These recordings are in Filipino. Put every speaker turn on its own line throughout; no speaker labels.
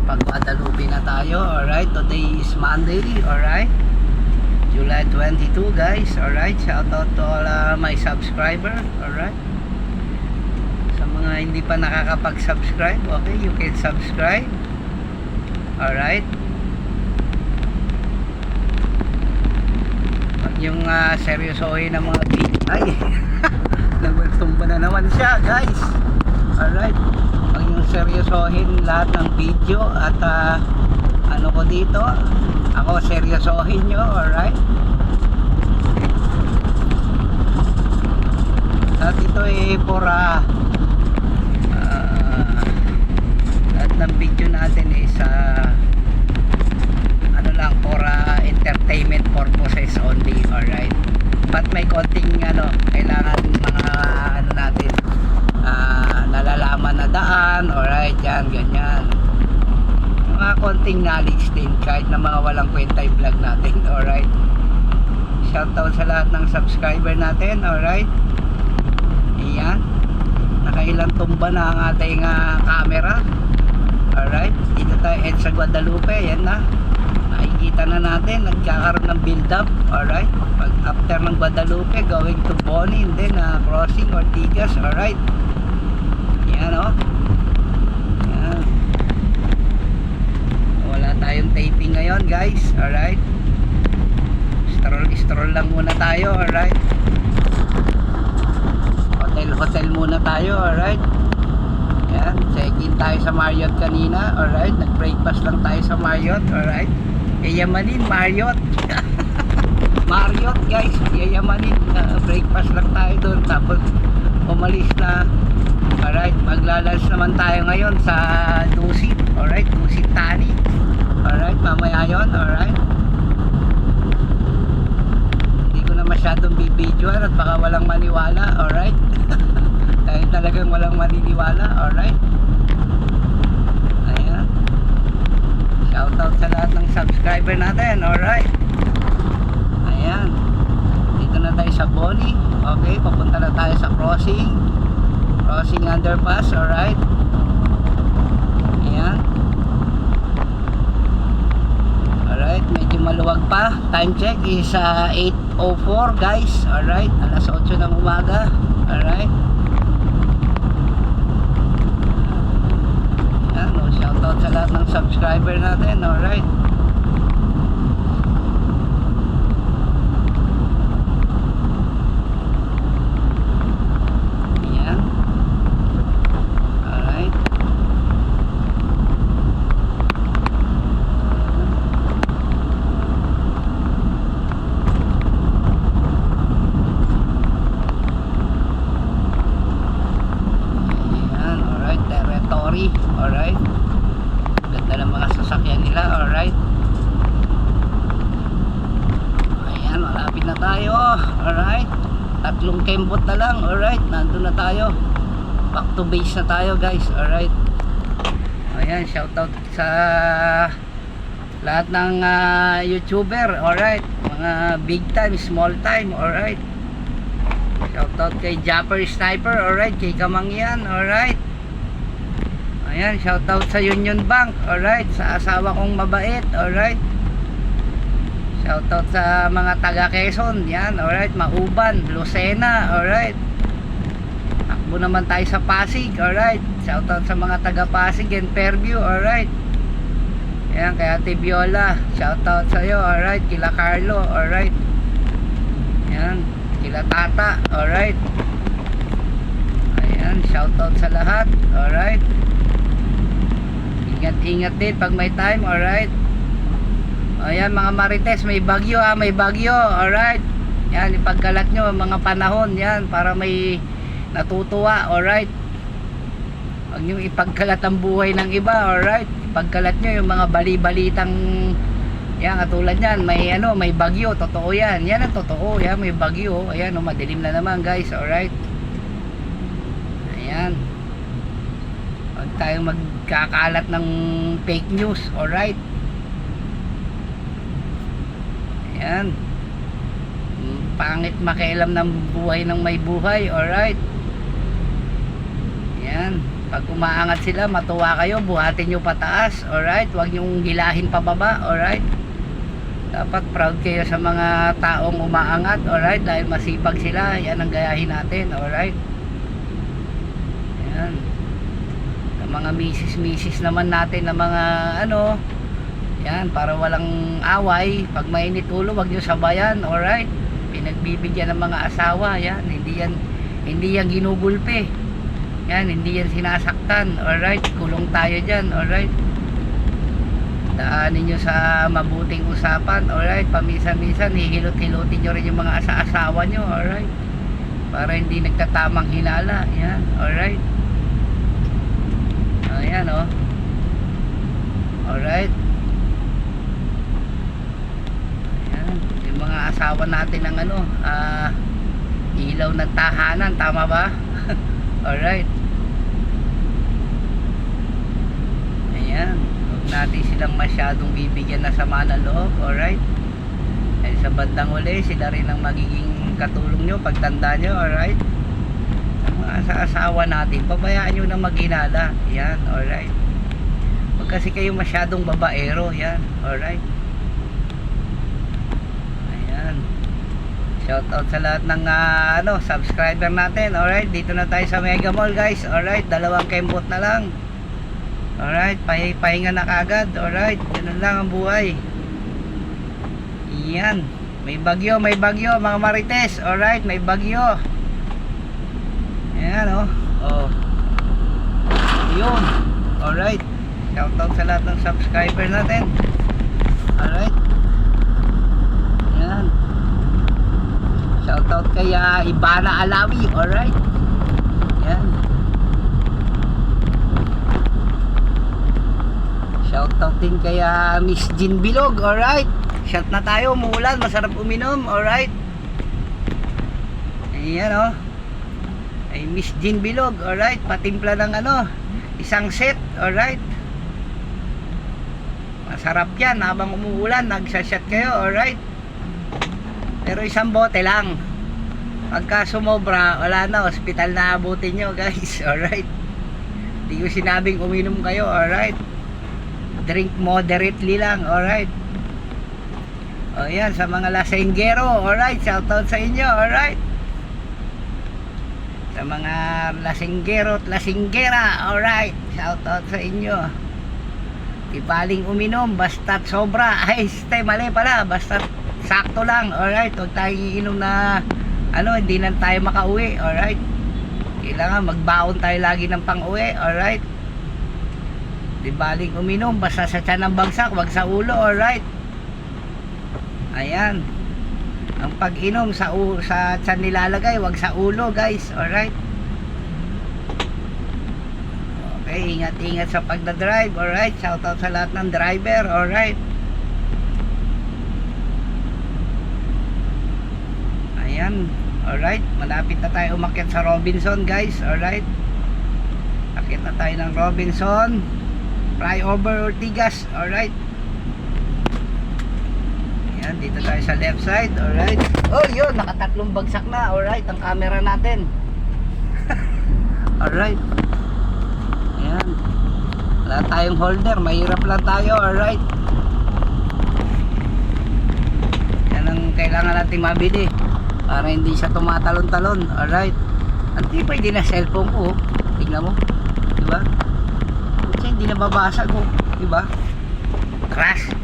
pag Guadalupe na tayo. Alright, today is Monday. Alright, July 22 guys. Alright, shout out to all my subscriber. Alright, sa mga hindi pa nakakapag-subscribe, okay, you can subscribe. Alright, pag yung seryosohin ng mga ay nagtumba na naman siya guys. Alright, pag yung seryosohin lahat ng video at ano ko dito, ako seryosohin nyo. Alright, at ito for lahat ng video natin is ano lang, for entertainment purposes only. Alright, but may konting kailangan mga natin nalalaman na daan. Alright, yan, ganyan, mga konting knowledge din kahit na mga walang kwenta yung vlog natin. Alright, shoutout sa lahat ng subscriber natin. Alright, ayan, nakailang tumba na ang ating camera. Alright, dito tayo sa Guadalupe. Ayan na, nakikita na natin, nagkakaroon ng build up. Alright, pag after ng Guadalupe going to Boni, and then crossing Ortigas. Alright, yan yan. Wala tayong taping ngayon guys. Alright, stroll lang muna tayo. Alright, hotel muna tayo. Alright, yan, check-in tayo sa Marriott kanina. Alright, nag-breakfast lang tayo sa Marriott. Alright, yayamanin Marriott. Marriott guys, yayamanin. Breakfast lang tayo doon, tapos umalis na. Alright, maglalunch naman tayo ngayon sa Dusit. Alright, Dusit Tani. Alright, mamaya yun. Alright, hindi ko na masyadong bibidyoan at baka walang maniwala. Alright, dahil talagang walang maniniwala. Alright, ayan, shoutout sa lahat ng subscriber natin. Alright, ayan, dito na tayo sa Boni. Okay, papunta na tayo sa crossing underpass. Alright, ayan, alright, medyo maluwag pa. Time check is 8:04 guys. Alright, alas 8 ng umaga. Alright, ayan, shoutout sa lahat ng subscriber natin. Alright, ayan, alright, ayan, alright, territory. Alright, ganda ng mga sasakyan nila. Alright, ayan, malapit na tayo. Alright, tatlong kembot na lang. Alright, nandun na tayo, back to base na tayo guys. Alright, ayan, shoutout sa lahat ng YouTuber. Alright, mga big time, small time. Alright, shoutout kay Japper Sniper. Alright, kay Kamangyan. Alright, ayan, shoutout sa Union Bank. Alright, sa asawa kong mabait. Alright, shoutout sa mga taga Quezon. Yan, alright, Mauban, Lucena. Alright, takbo naman tayo sa Pasig. Alright, shoutout sa mga taga Pasig and Fairview. Alright, yan, kay Ate Viola, shoutout sa iyo. Alright, kila Carlo. Alright, yan, kila Tata. Alright, ayan, shoutout sa lahat. Alright, ingat din pag may time. Alright, ayan mga Marites, may bagyo may bagyo. Alright, yan, ipagkalat nyo mga panahon yan para may natutuwa. Alright, huwag nyo ipagkalat ang buhay ng iba. Alright, ipagkalat nyo yung mga bali-balitang yan, katulad yan, may bagyo. Totoo yan, yan ang totoo. Yan, may bagyo. Ayan, madilim na naman guys. Alright, ayan, huwag tayong magkakalat ng fake news. Alright, ayan, pangit makialam ng buhay ng may buhay. Alright, ayan, Pag umaangat sila, matuwa kayo, buhatin nyo pataas, alright? Huwag nyong hilahin pababa, alright? Dapat proud kayo sa mga taong umaangat, alright? Dahil masipag sila, yan ang gayahin natin, alright? Yan. Ang mga misis naman natin, na mga ano, yan, para walang away. Pag mainit ulo, huwag nyo sabayan, alright? Pinagbibigyan ng mga asawa, yan, hindi yan ginugulpe. Yan, hindi yan sinasaktan. Alright, kulong tayo dyan. Alright, daanin nyo sa mabuting usapan. Alright, paminsan-minsan hihilot-hilotin nyo rin yung mga asawa nyo. Alright, para hindi nagtatamang hinala. Yan, alright. Ayan, oh. Alright. Ayan, yung mga asawa natin ng ano, ilaw ng tahanan, tama ba? Alright. Ayan, huwag natin silang masyadong bibigyan na sama ng loob. Alright. Ay sa bandang uli, sila rin ang magiging katulong nyo pagtanda nyo. Alright. Sa mga asawa natin, pabayaan nyo na maghinala. Yan, alright. Huwag kasi kayo masyadong babaero. Yan, alright. Shoutout sa lahat ng subscriber natin. Alright, dito na tayo sa Mega Mall, guys. Alright, 2 kembot na lang. Alright, pahinga na kagad. Alright, ganun lang ang buhay. Yan, may bagyo mga marites. Alright, may bagyo. Ayan, oh. Oh. Yun. Alright, shoutout sa lahat ng subscriber natin. Alright. Yan. Shoutout kay Ibana Alawi, alright. Yan. Shoutout din kay Miss Jean Bilog, alright. Shout na tayo, umuulan, masarap uminom, alright. Ayan, oh. Ay Miss Jean Bilog, alright. Patimpla ng isang set, alright. Masarap yan, habang umuulan, nagsashot kayo, alright. Pero isang bote lang. Pagka sumobra, wala na, hospital na abutin nyo, guys. Alright. Hindi ko sinabing uminom kayo, alright. Drink moderately lang, alright. O yan, sa mga lasenggero, alright. Shoutout sa inyo, alright. Sa mga lasenggero at lasenggera, alright. Shoutout sa inyo. Di baling uminom, basta't sobra. Ay, mali pala, basta't sakto lang, alright. Huwag tayong iinom na hindi na tayo makauwi, alright. Kailangan magbaon tayo lagi ng pang-uwi, alright. Di baling uminom basta sa tiyan ng bagsak, wag sa ulo, alright. Ayan, ang pag-inom sa tiyan nilalagay, wag sa ulo, guys, alright. Okay, ingat-ingat sa pagdadrive, alright. Shoutout sa lahat ng driver, alright. Ayan, alright. Malapit na tayo umakyat sa Robinson, guys, alright. Akit na tayo ng Robinson, flyover Ortigas, alright. Ayan, dito tayo sa left side, alright. Oh, yun, nakatatlong bagsak na, alright, ang camera natin. Alright. Ayan, wala tayong holder, mahirap lang tayo, alright. Yan ang kailangan natin mabili para hindi siya tumatalon-talon, alright. Ang tipay din na cellphone ko, tingnan mo, diba? Kasi hindi nababasag ko, diba?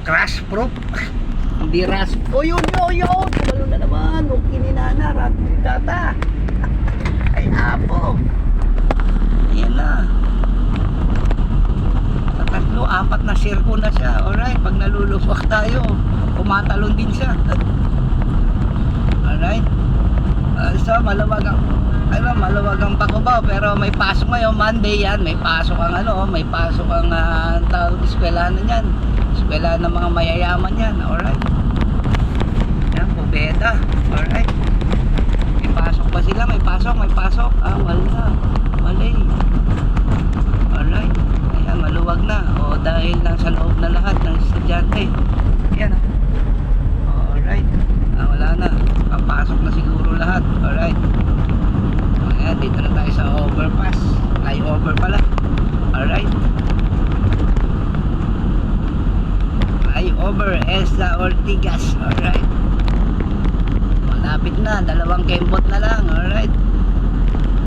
Crash proof. Hindi ras. Oh, yun. Tumalo na naman. Huwag kininana, data. Ay, apo. Ayan na. Sa 3-4 na circo na siya, alright. Pag naluluwak tayo, tumatalon din siya. Alright. So maluwag ang Pakubaw, pero may pasok ngayon Monday yan, may pasok ang tawag eskwelahan na yan, eskwelahan ng mga mayayaman yan, alright. Yan, Pobeda, alright. May pasok ba sila? May pasok. Mali. Alright. Ayan, maluwag na. O dahil nasa loob na lahat ng estudyante. Yan. Alright. Wala na. Papasok na siguro lahat. Alright. Ayan, dito na tayo sa overpass. Flyover pala. over Elsa Ortigas. Alright. Malapit na, 2 kembot na lang. Alright.